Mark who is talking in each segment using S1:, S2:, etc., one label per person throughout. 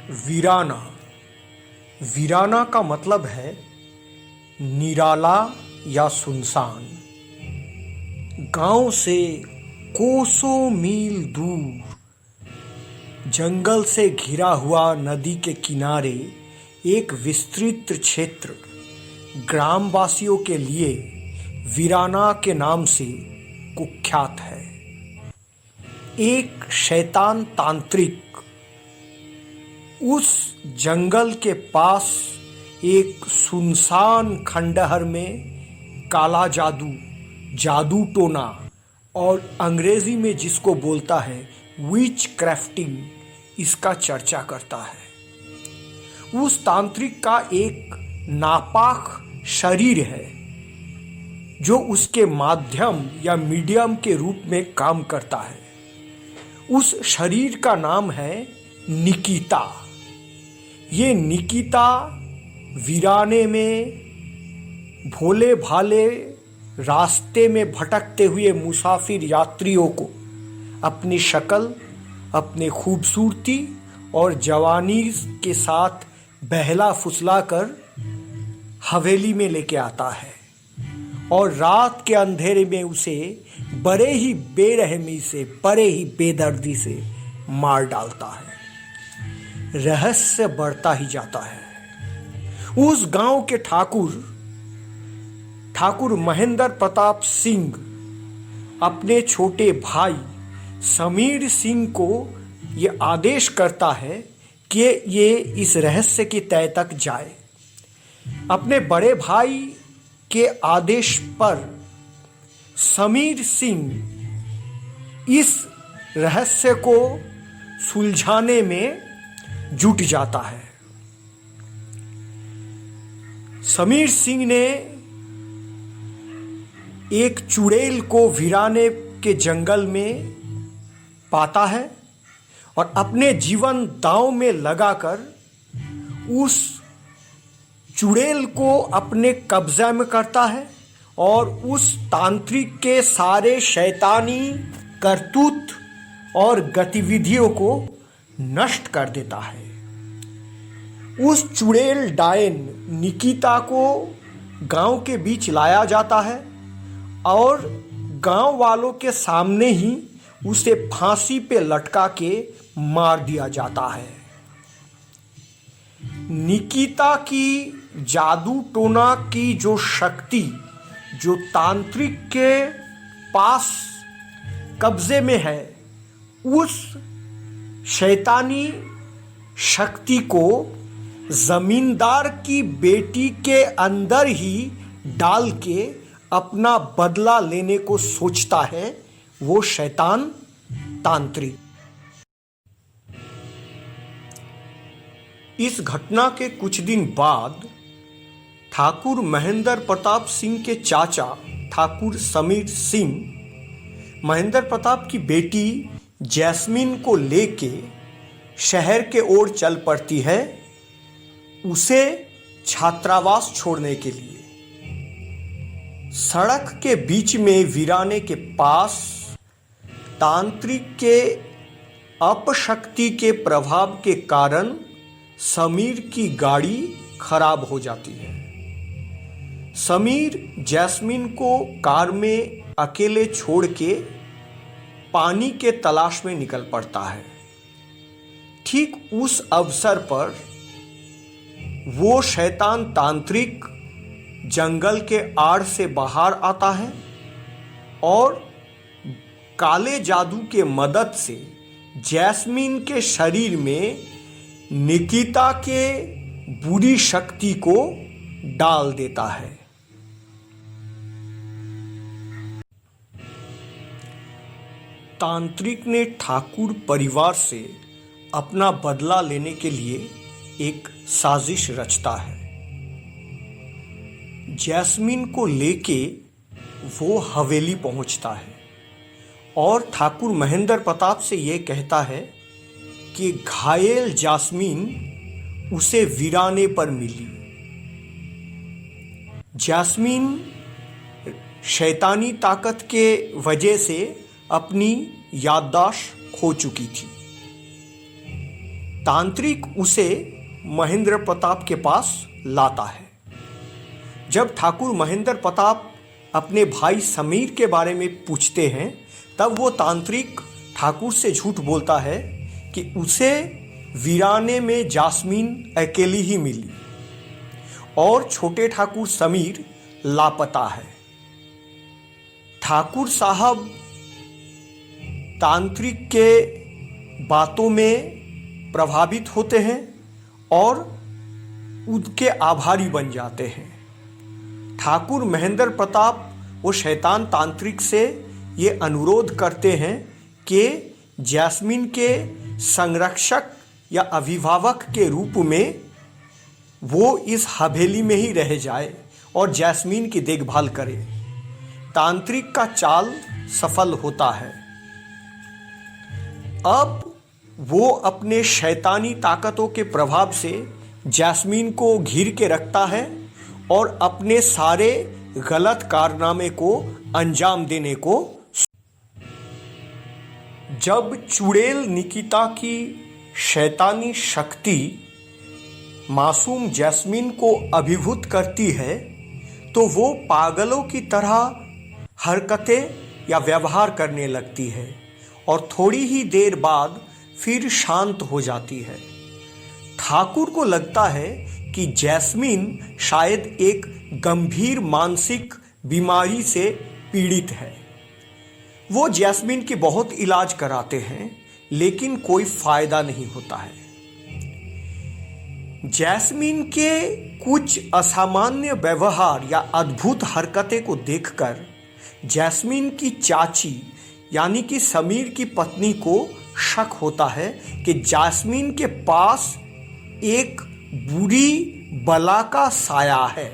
S1: वीराना। वीराना का मतलब है निराला या सुनसान। गांव से कोसों मील दूर जंगल से घिरा हुआ नदी के किनारे एक विस्तृत क्षेत्र ग्रामवासियों के लिए वीराना के नाम से कुख्यात है। एक शैतान तांत्रिक उस जंगल के पास एक सुनसान खंडहर में काला जादू, जादू टोना और अंग्रेजी में जिसको बोलता है विच क्राफ्टिंग, इसका चर्चा करता है। उस तांत्रिक का एक नापाक शरीर है जो उसके माध्यम या मीडियम के रूप में काम करता है। उस शरीर का नाम है निकिता। ये निकिता वीराने में भोले भाले रास्ते में भटकते हुए मुसाफिर यात्रियों को अपनी शक्ल, अपने खूबसूरती और जवानी के साथ बहला फुसला कर हवेली में लेके आता है और रात के अंधेरे में उसे बड़े ही बेरहमी से, बड़े ही बेदर्दी से मार डालता है। रहस्य बढ़ता ही जाता है। उस गांव के ठाकुर महेंद्र प्रताप सिंह अपने छोटे भाई समीर सिंह को ये आदेश करता है कि ये इस रहस्य की तह तक जाए। अपने बड़े भाई के आदेश पर समीर सिंह इस रहस्य को सुलझाने में जुट जाता है। समीर सिंह ने एक चुड़ैल को वीराने के जंगल में पाता है और अपने जीवन दांव में लगाकर उस चुड़ैल को अपने कब्जे में करता है और उस तांत्रिक के सारे शैतानी करतूत और गतिविधियों को नष्ट कर देता है। उस चुड़ैल डायन निकिता को गांव के बीच लाया जाता है और गांव वालों के सामने ही उसे फांसी पे लटका के मार दिया जाता है। निकिता की जादू टोना की जो शक्ति जो तांत्रिक के पास कब्जे में है, उस शैतानी शक्ति को जमींदार की बेटी के अंदर ही डाल के अपना बदला लेने को सोचता है वो शैतान तांत्रिक। इस घटना के कुछ दिन बाद ठाकुर महेंद्र प्रताप सिंह के चाचा ठाकुर समीर सिंह महेंद्र प्रताप की बेटी जैस्मिन को लेके शहर के ओर चल पड़ती है उसे छात्रावास छोड़ने के लिए। सड़क के बीच में वीराने के पास तांत्रिक के अपशक्ति के प्रभाव के कारण समीर की गाड़ी खराब हो जाती है। समीर जैस्मिन को कार में अकेले छोड़ के पानी के तलाश में निकल पड़ता है। ठीक उस अवसर पर वो शैतान तांत्रिक जंगल के आड़ से बाहर आता है और काले जादू के मदद से जैस्मिन के शरीर में निकिता के बुरी शक्ति को डाल देता है। तांत्रिक ने ठाकुर परिवार से अपना बदला लेने के लिए एक साजिश रचता है। जैस्मिन को लेके वो हवेली पहुंचता है और ठाकुर महेंद्र प्रताप से ये कहता है कि घायल जैस्मिन उसे वीराने पर मिली। जैस्मिन शैतानी ताकत के वजह से अपनी याददाश्त खो चुकी थी। तांत्रिक उसे महेंद्र प्रताप के पास लाता है। जब ठाकुर महेंद्र प्रताप अपने भाई समीर के बारे में पूछते हैं, तब वो तांत्रिक ठाकुर से झूठ बोलता है कि उसे वीराने में जास्मीन अकेली ही मिली और छोटे ठाकुर समीर लापता है। ठाकुर साहब तांत्रिक के बातों में प्रभावित होते हैं और उनके आभारी बन जाते हैं। ठाकुर महेंद्र प्रताप वो शैतान तांत्रिक से ये अनुरोध करते हैं कि जैस्मिन के संरक्षक या अभिभावक के रूप में वो इस हवेली में ही रह जाए और जैस्मिन की देखभाल करे। तांत्रिक का चाल सफल होता है। अब वो अपने शैतानी ताकतों के प्रभाव से जैस्मिन को घेर के रखता है और अपने सारे गलत कारनामे को अंजाम देने को। जब चुड़ैल निकिता की शैतानी शक्ति मासूम जैस्मिन को अभिभूत करती है, तो वो पागलों की तरह हरकतें या व्यवहार करने लगती है और थोड़ी ही देर बाद फिर शांत हो जाती है। ठाकुर को लगता है कि जैस्मिन शायद एक गंभीर मानसिक बीमारी से पीड़ित है। वो जैस्मिन की बहुत इलाज कराते हैं, लेकिन कोई फायदा नहीं होता है। जैस्मिन के कुछ असामान्य व्यवहार या अद्भुत हरकतें को देखकर जैस्मिन की चाची यानी कि समीर की पत्नी को शक होता है कि जैस्मिन के पास एक बुरी बला का साया है।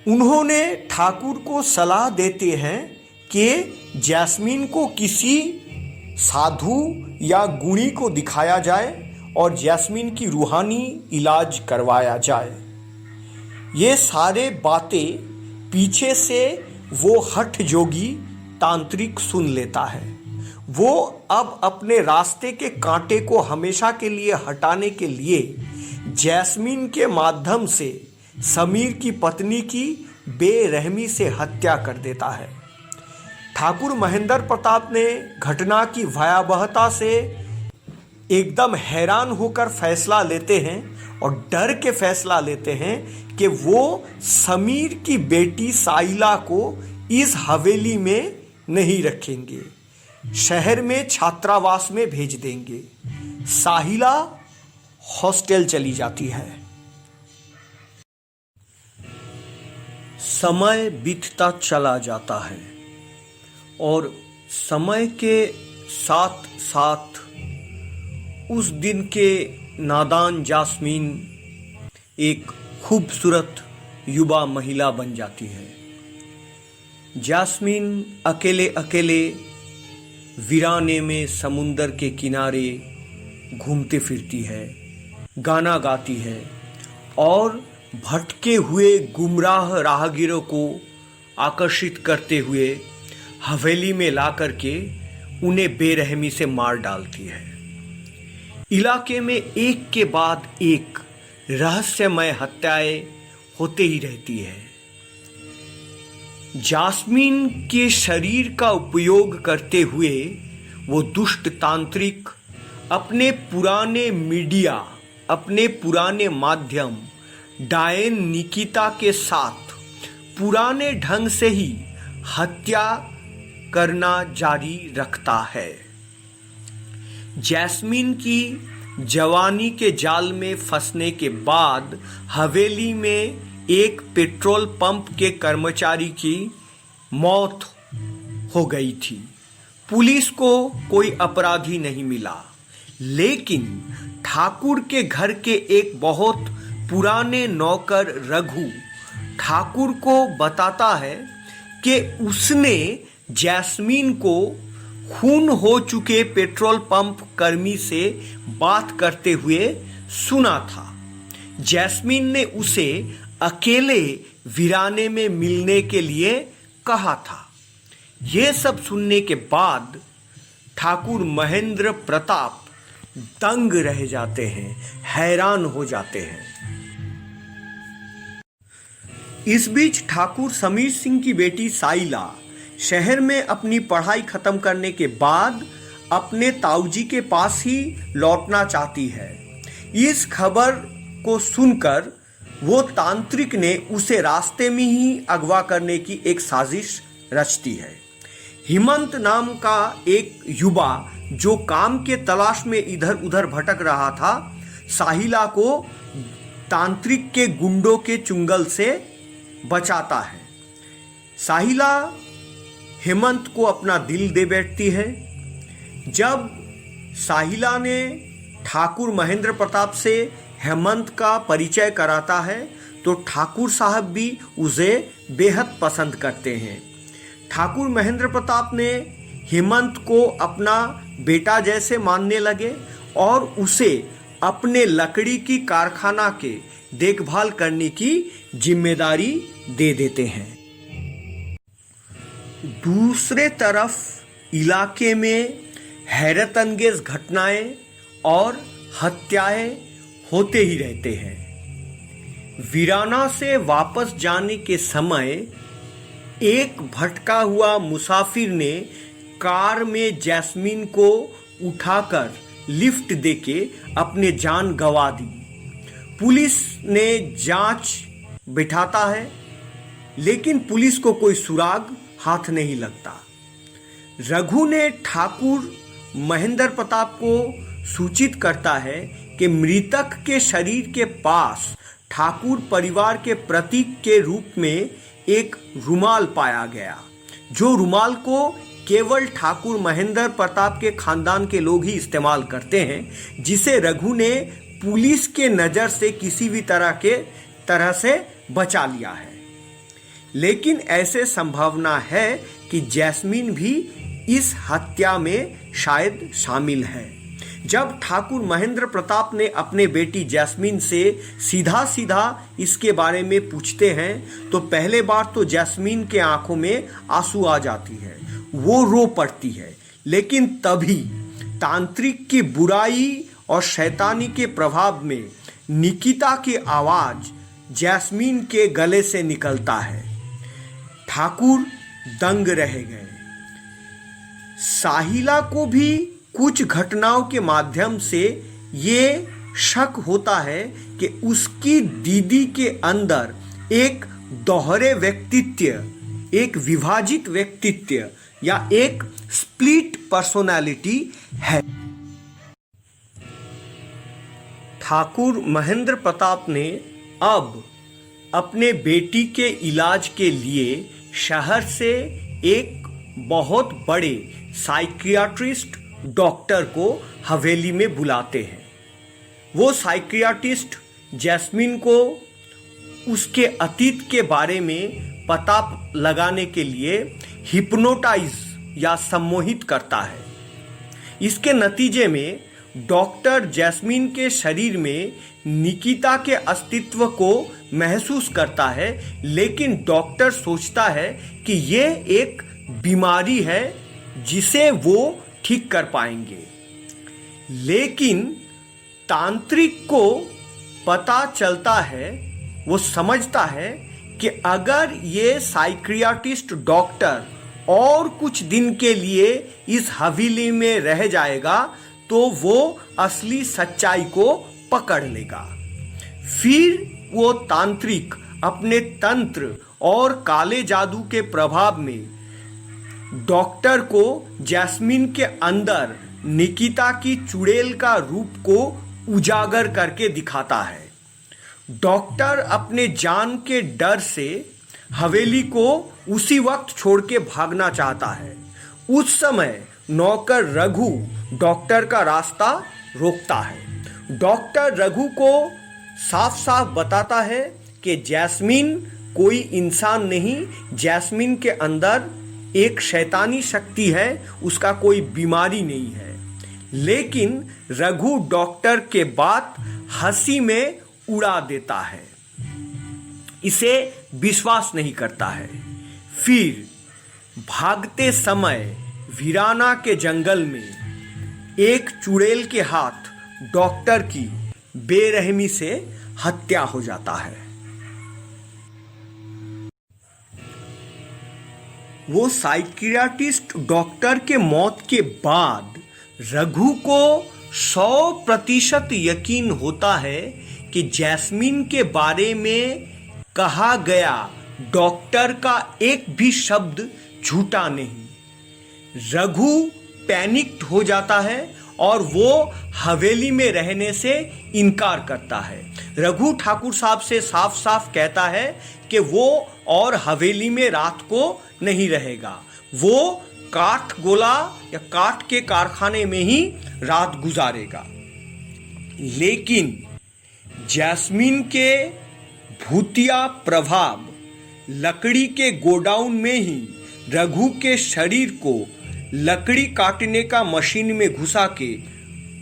S1: उन्होंने ठाकुर को सलाह देते हैं कि जैस्मिन को किसी साधु या गुणी को दिखाया जाए और जैस्मिन की रूहानी इलाज करवाया जाए। ये सारे बातें पीछे से वो हठ जोगी तांत्रिक सुन लेता है। वो अब अपने रास्ते के कांटे को हमेशा के लिए हटाने के लिए जैस्मिन के माध्यम से समीर की पत्नी की बेरहमी से हत्या कर देता है। ठाकुर महेंद्र प्रताप ने घटना की भयावहता से एकदम हैरान होकर फैसला लेते हैं और डर के फैसला लेते हैं कि वो समीर की बेटी साइला को इस हवेली में नहीं रखेंगे, शहर में छात्रावास में भेज देंगे। साहिला हॉस्टल चली जाती है। समय बीतता चला जाता है और समय के साथ साथ उस दिन के नादान जास्मीन एक खूबसूरत युवा महिला बन जाती है। जास्मीन अकेले अकेले वीराने में समुंदर के किनारे घूमती फिरती है, गाना गाती है और भटके हुए गुमराह राहगीरों को आकर्षित करते हुए हवेली में ला करके उन्हें बेरहमी से मार डालती है। इलाके में एक के बाद एक रहस्यमय हत्याएं होते ही रहती है। जास्मीन के शरीर का उपयोग करते हुए वो दुष्ट तांत्रिक अपने पुराने मीडिया, अपने पुराने माध्यम डायन निकिता के साथ पुराने ढंग से ही हत्या करना जारी रखता है। जैस्मीन की जवानी के जाल में फंसने के बाद हवेली में एक पेट्रोल पंप के कर्मचारी की मौत हो गई थी। पुलिस को कोई अपराधी नहीं मिला, लेकिन ठाकुर के घर के एक बहुत पुराने नौकर रघु ठाकुर को बताता है कि उसने जैस्मीन को खून हो चुके पेट्रोल पंप कर्मी से बात करते हुए सुना था। जैस्मीन ने उसे अकेले वीराने में मिलने के लिए कहा था। यह सब सुनने के बाद ठाकुर महेंद्र प्रताप दंग रह जाते हैं, हैरान हो जाते हैं। इस बीच ठाकुर समीर सिंह की बेटी साइला शहर में अपनी पढ़ाई खत्म करने के बाद अपने ताऊजी के पास ही लौटना चाहती है। इस खबर को सुनकर वो तांत्रिक ने उसे रास्ते में ही अगवा करने की एक साजिश रचती है। हेमंत नाम का एक युवा जो काम के तलाश में इधर उधर भटक रहा था, साहिला को तांत्रिक के गुंडों के चुंगल से बचाता है। साहिला हेमंत को अपना दिल दे बैठती है। जब साहिला ने ठाकुर महेंद्र प्रताप से हेमंत का परिचय कराता है तो ठाकुर साहब भी उसे बेहद पसंद करते हैं। ठाकुर महेंद्र प्रताप ने हेमंत को अपना बेटा जैसे मानने लगे और उसे अपने लकड़ी की कारखाना के देखभाल करने की जिम्मेदारी दे देते हैं। दूसरे तरफ इलाके में हैरतअंगेज घटनाएं और हत्याएं होते ही रहते हैं। वीराना से वापस जाने के समय एक भटका हुआ मुसाफिर ने कार में जैस्मीन को उठाकर लिफ्ट देके अपने जान गंवा दी। पुलिस ने जांच बिठाता है लेकिन पुलिस को कोई सुराग हाथ नहीं लगता। रघु ने ठाकुर महेंद्र प्रताप को सूचित करता है कि मृतक के शरीर के पास ठाकुर परिवार के प्रतीक के रूप में एक रुमाल पाया गया, जो रुमाल को केवल ठाकुर महेंद्र प्रताप के खानदान के लोग ही इस्तेमाल करते हैं, जिसे रघु ने पुलिस के नज़र से किसी भी तरह से बचा लिया है। लेकिन ऐसे संभावना है कि जैस्मीन भी इस हत्या में शायद शामिल है। जब ठाकुर महेंद्र प्रताप ने अपने बेटी जैस्मीन से सीधा सीधा इसके बारे में पूछते हैं तो पहले बार तो जैस्मीन के आंखों में आंसू आ जाती है, वो रो पड़ती है। लेकिन तभी तांत्रिक की बुराई और शैतानी के प्रभाव में निकिता की आवाज जैस्मीन के गले से निकलता है। ठाकुर दंग रह गए। साहिला को भी कुछ घटनाओं के माध्यम से ये शक होता है कि उसकी दीदी के अंदर एक दोहरे व्यक्तित्व, एक विभाजित व्यक्तित्व या एक स्प्लिट पर्सोनैलिटी है। ठाकुर महेंद्र प्रताप ने अब अपने बेटी के इलाज के लिए शहर से एक बहुत बड़े साइकियाट्रिस्ट डॉक्टर को हवेली में बुलाते हैं। वो साइकियाट्रिस्ट जैस्मीन को उसके अतीत के बारे में पता लगाने के लिए हिप्नोटाइज या सम्मोहित करता है। इसके नतीजे में डॉक्टर जैस्मीन के शरीर में निकिता के अस्तित्व को महसूस करता है, लेकिन डॉक्टर सोचता है कि ये एक बीमारी है जिसे वो ठीक कर पाएंगे। लेकिन तांत्रिक को पता चलता है, वो समझता है कि अगर ये साइकियाट्रिस्ट डॉक्टर और कुछ दिन के लिए इस हवेली में रह जाएगा तो वो असली सच्चाई को पकड़ लेगा। फिर वो तांत्रिक अपने तंत्र और काले जादू के प्रभाव में डॉक्टर को जैस्मीन के अंदर निकिता की चुड़ैल का रूप को उजागर करके दिखाता है। डॉक्टर अपने जान के डर से हवेली को उसी वक्त छोड़ के भागना चाहता है। उस समय नौकर रघु डॉक्टर का रास्ता रोकता है। डॉक्टर रघु को साफ साफ बताता है कि जैस्मीन कोई इंसान नहीं, जैस्मीन के अंदर एक शैतानी शक्ति है, उसका कोई बीमारी नहीं है। लेकिन रघु डॉक्टर के बात हंसी में उड़ा देता है, इसे विश्वास नहीं करता है। फिर भागते समय वीराना के जंगल में एक चुड़ैल के हाथ डॉक्टर की बेरहमी से हत्या हो जाता है। वो साइकियाट्रिस्ट डॉक्टर के मौत के बाद रघु को 100% यकीन होता है कि जैस्मिन के बारे में कहा गया डॉक्टर का एक भी शब्द झूठा नहीं। रघु पैनिक्ड हो जाता है और वो हवेली में रहने से इनकार करता है। रघु ठाकुर साहब से साफ साफ कहता है कि वो और हवेली में रात को नहीं रहेगा, वो काठ गोला या काठ के कारखाने में ही रात गुजारेगा। लेकिन जैस्मिन के भूतिया प्रभाव लकड़ी के गोडाउन में ही रघु के शरीर को लकड़ी काटने का मशीन में घुसा के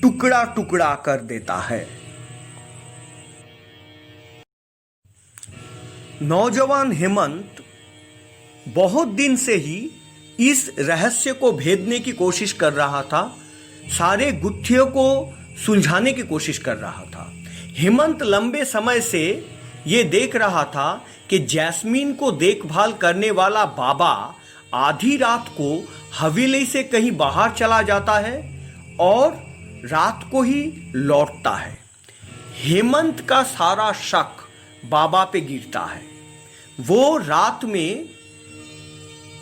S1: टुकड़ा टुकड़ा कर देता है। नौजवान हेमंत बहुत दिन से ही इस रहस्य को भेदने की कोशिश कर रहा था, सारे गुत्थियों को सुलझाने की कोशिश कर रहा था। हेमंत लंबे समय से ये देख रहा था कि जैस्मिन को देखभाल करने वाला बाबा आधी रात को हवेली से कहीं बाहर चला जाता है और रात को ही लौटता है। हेमंत का सारा शक बाबा पे गिरता है। वो रात में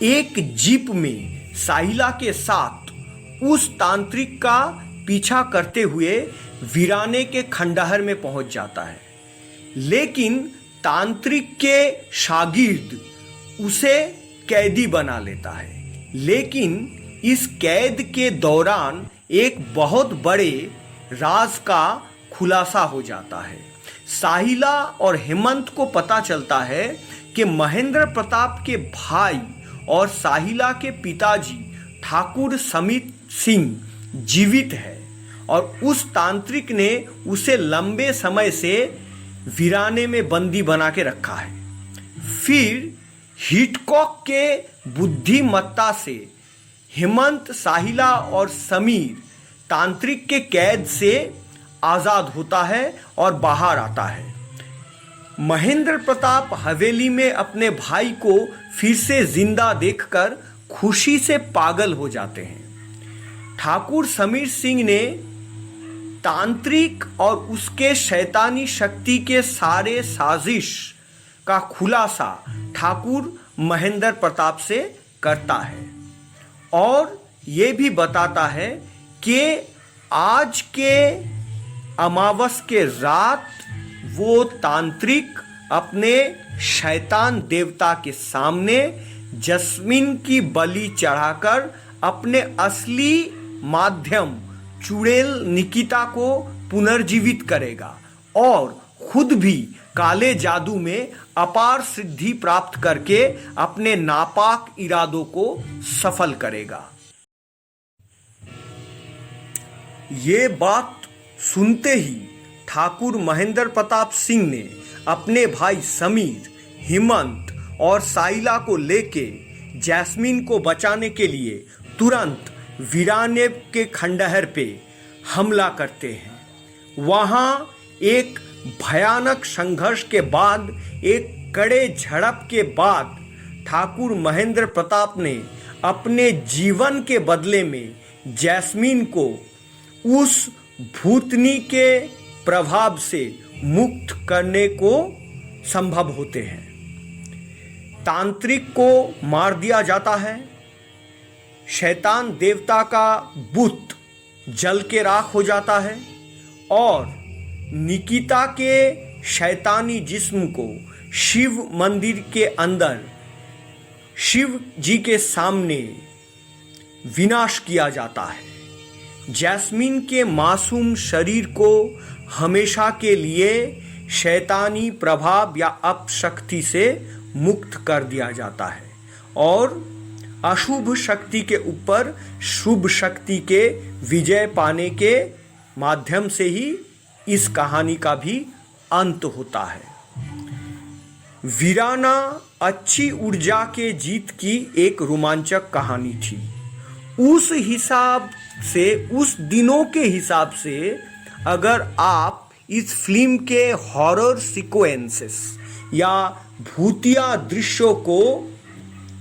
S1: एक जीप में साहिला के साथ उस तांत्रिक का पीछा करते हुए वीराने के खंडहर में पहुंच जाता है, लेकिन तांत्रिक के शागिर्द उसे कैदी बना लेता है। लेकिन इस कैद के दौरान एक बहुत बड़े राज का खुलासा हो जाता है। साहिला और हेमंत को पता चलता है कि महेंद्र प्रताप के भाई और साहिला के पिताजी ठाकुर समित सिंह जीवित है और उस तांत्रिक ने उसे लंबे समय से वीराने में बंदी बना के रखा है। फिर हिटकॉक के बुद्धिमत्ता से हेमंत, साहिला और समीर तांत्रिक के कैद से आजाद होता है और बाहर आता है। महेंद्र प्रताप हवेली में अपने भाई को फिर से जिंदा देखकर खुशी से पागल हो जाते हैं। ठाकुर समीर सिंह ने तांत्रिक और उसके शैतानी शक्ति के सारे साजिश का खुलासा ठाकुर महेंद्र प्रताप से करता है और ये भी बताता है कि आज के अमावस के रात वो तांत्रिक अपने शैतान देवता के सामने जैस्मिन की बलि चढ़ाकर अपने असली माध्यम चुड़ैल निकिता को पुनर्जीवित करेगा और खुद भी काले जादू में अपार सिद्धि प्राप्त करके अपने नापाक इरादों को सफल करेगा। ये बात सुनते ही ठाकुर महेंद्र प्रताप सिंह ने अपने भाई समीर, हेमंत और साइला को लेके जैस्मिन को बचाने के लिए तुरंत वीराने के खंडहर पे हमला करते हैं। वहां एक भयानक संघर्ष के बाद, एक कड़े झड़प के बाद ठाकुर महेंद्र प्रताप ने अपने जीवन के बदले में जैस्मिन को उस भूतनी के प्रभाव से मुक्त करने को संभव होते हैं। तांत्रिक को मार दिया जाता है, शैतान देवता का बुत जल के राख हो जाता है और निकिता के शैतानी जिस्म को शिव मंदिर के अंदर शिव जी के सामने विनाश किया जाता है। जैस्मिन के मासूम शरीर को हमेशा के लिए शैतानी प्रभाव या अपशक्ति से मुक्त कर दिया जाता है और अशुभ शक्ति के ऊपर शुभ शक्ति के विजय पाने के माध्यम से ही इस कहानी का भी अंत होता है। वीराना अच्छी ऊर्जा के जीत की एक रोमांचक कहानी थी। उस हिसाब से, उस दिनों के हिसाब से अगर आप इस फिल्म के हॉरर सीक्वेंसेस या भूतिया दृश्यों को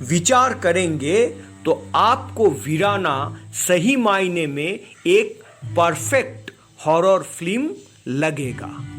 S1: विचार करेंगे तो आपको वीराना सही मायने में एक परफेक्ट हॉरर फिल्म लगेगा।